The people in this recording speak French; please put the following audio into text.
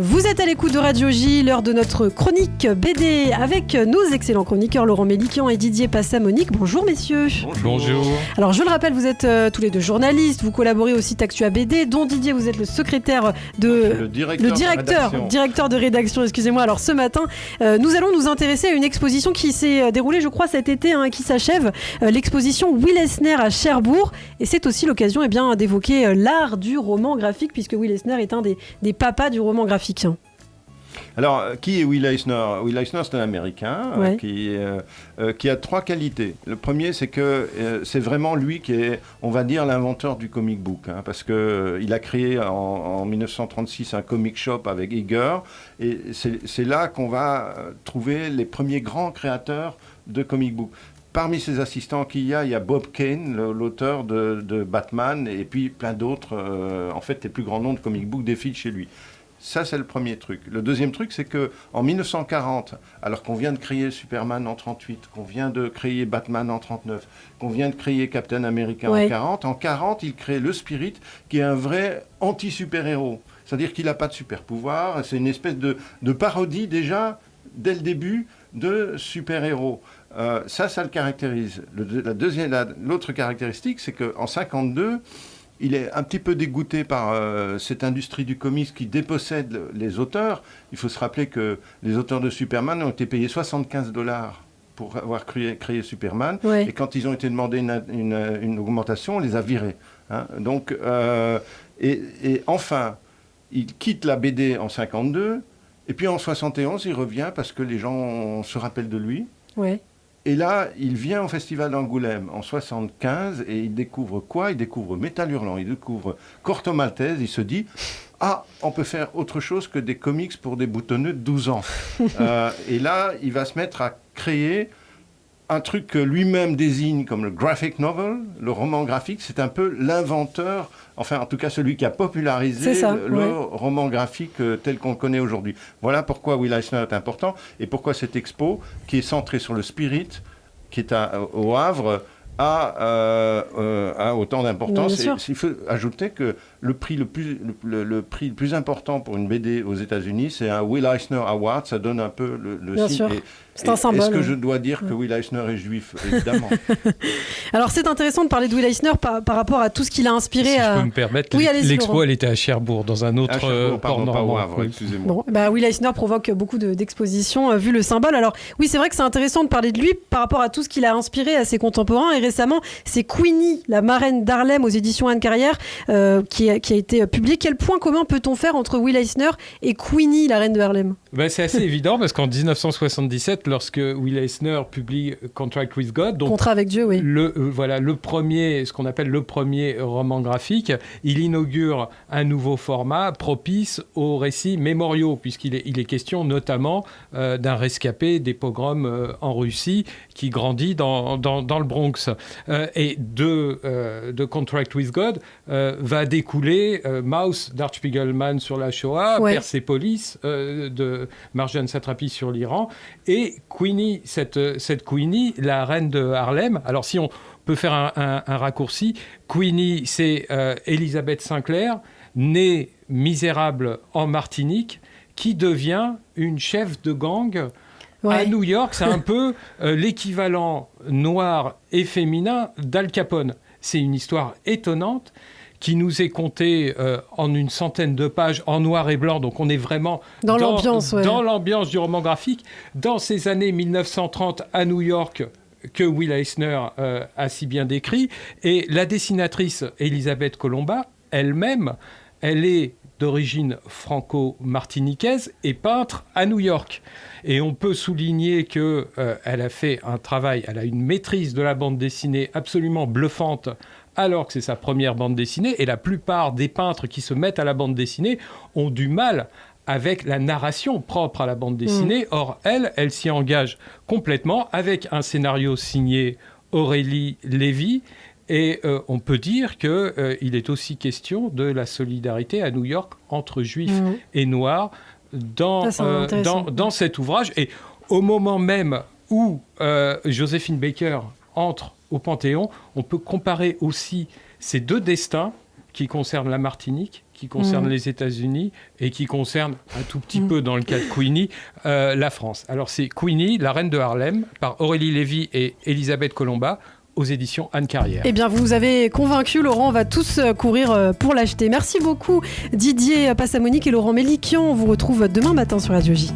Vous êtes à l'écoute de Radio J, l'heure de notre chronique BD avec nos excellents chroniqueurs Laurent Mélikian et Didier Passamonique. Bonjour messieurs. Bonjour. Alors je le rappelle, vous êtes tous les deux journalistes, vous collaborez au site Actua BD, dont Didier vous êtes le secrétaire le directeur de rédaction, excusez-moi. Alors ce matin, nous allons nous intéresser à une exposition qui s'est déroulée, je crois, cet été, qui s'achève, l'exposition Will Eisner à Cherbourg. Et c'est aussi l'occasion d'évoquer l'art du roman graphique, puisque Will Eisner est un des papas du roman graphique. Alors, qui est Will Eisner ? Will Eisner, c'est un Américain qui a trois qualités. Le premier, c'est que c'est vraiment lui qui est, on va dire, l'inventeur du comic book, parce qu'il a créé en 1936 un comic shop avec Iger, et c'est là qu'on va trouver les premiers grands créateurs de comic book. Parmi ses assistants il y a Bob Kane, l'auteur de Batman, et puis plein d'autres. En fait, les plus grands noms de comic book défilent chez lui. Ça, c'est le premier truc. Le deuxième truc, c'est qu'en 1940, alors qu'on vient de créer Superman en 1938, qu'on vient de créer Batman en 1939, qu'on vient de créer Captain America en 1940, en 1940, il crée le Spirit, qui est un vrai anti-super-héros. C'est-à-dire qu'il n'a pas de super-pouvoir, c'est une espèce de parodie déjà, dès le début, de super-héros. Ça le caractérise. L'autre caractéristique, c'est qu'en 1952, il est un petit peu dégoûté par cette industrie du comics qui dépossède les auteurs. Il faut se rappeler que les auteurs de Superman ont été payés $75 pour avoir créé Superman. Ouais. Et quand ils ont été demandés une augmentation, on les a virés. Donc, et enfin, il quitte la BD en 1952. Et puis en 1971, il revient parce que les gens se rappellent de lui. Ouais. Et là, il vient au Festival d'Angoulême en 1975 et il découvre quoi ? Il découvre Métal Hurlant, il découvre Corto Maltese, il se dit « Ah, on peut faire autre chose que des comics pour des boutonneux de 12 ans. » Et là, il va se mettre à créer un truc que lui-même désigne comme le graphic novel, le roman graphique. C'est un peu l'inventeur, enfin en tout cas celui qui a popularisé le roman graphique tel qu'on le connaît aujourd'hui. Voilà pourquoi Will Eisner est important et pourquoi cette expo, qui est centrée sur le Spirit, qui est au Havre, a autant d'importance. Il faut ajouter que le prix le plus important pour une BD aux États-Unis, c'est un Will Eisner Award. Ça donne un peu le signe. C'est un symbole. Est-ce que je dois dire que Will Eisner est juif ? Évidemment. Alors, c'est intéressant de parler de Will Eisner par rapport à tout ce qu'il a inspiré. Si je peux me permettre, l'expo, elle était à Cherbourg, dans un autre port normand. Pas au Havre, excusez-moi. Bon, Will Eisner provoque beaucoup d'expositions, vu le symbole. Alors, oui, c'est vrai que c'est intéressant de parler de lui par rapport à tout ce qu'il a inspiré à ses contemporains. Et récemment, c'est Queenie, la marraine d'Harlem aux éditions Anne Carrière, qui a été publiée. Quel point commun peut-on faire entre Will Eisner et Queenie, la reine de Harlem ? C'est assez évident, parce qu'en 1977, lorsque Will Eisner publie Contract with God, donc Contrat avec Dieu, oui. Le premier, ce qu'on appelle le premier roman graphique, il inaugure un nouveau format propice aux récits mémoriaux, puisqu'il est question notamment d'un rescapé des pogroms en Russie qui grandit dans le Bronx. Et de Contract with God va découler Maus d'Art Spiegelman sur la Shoah, Persepolis de Marjane Satrapi sur l'Iran, et Queenie, cette Queenie, la reine de Harlem. Alors si on peut faire un raccourci, Queenie, c'est Elizabeth Sinclair, née misérable en Martinique, qui devient une chef de gang à New York. C'est un peu l'équivalent noir et féminin d'Al Capone. C'est une histoire étonnante qui nous est contée en une centaine de pages en noir et blanc. Donc on est vraiment dans l'ambiance du roman graphique. Dans ces années 1930 à New York, que Will Eisner a si bien décrit. Et la dessinatrice Elisabeth Colomba, elle-même, elle est d'origine franco-martiniquaise et peintre à New York. Et on peut souligner qu'elle a fait un travail, elle a une maîtrise de la bande dessinée absolument bluffante, alors que c'est sa première bande dessinée. Et la plupart des peintres qui se mettent à la bande dessinée ont du mal avec la narration propre à la bande dessinée. Or, elle s'y engage complètement avec un scénario signé Aurélie Lévy. Et on peut dire qu'il est aussi question de la solidarité à New York entre juifs et noirs dans cet ouvrage. Et au moment même où Joséphine Baker entre au Panthéon, on peut comparer aussi ces deux destins qui concernent la Martinique, qui concerne les États-Unis et qui concerne un tout petit peu, dans le cas de Queenie, la France. Alors c'est Queenie, la reine de Harlem, par Aurélie Lévy et Elisabeth Colomba, aux éditions Anne Carrière. Eh bien, vous nous avez convaincus, Laurent. On va tous courir pour l'acheter. Merci beaucoup, Didier Passamonique et Laurent Mélikian. On vous retrouve demain matin sur Radio J.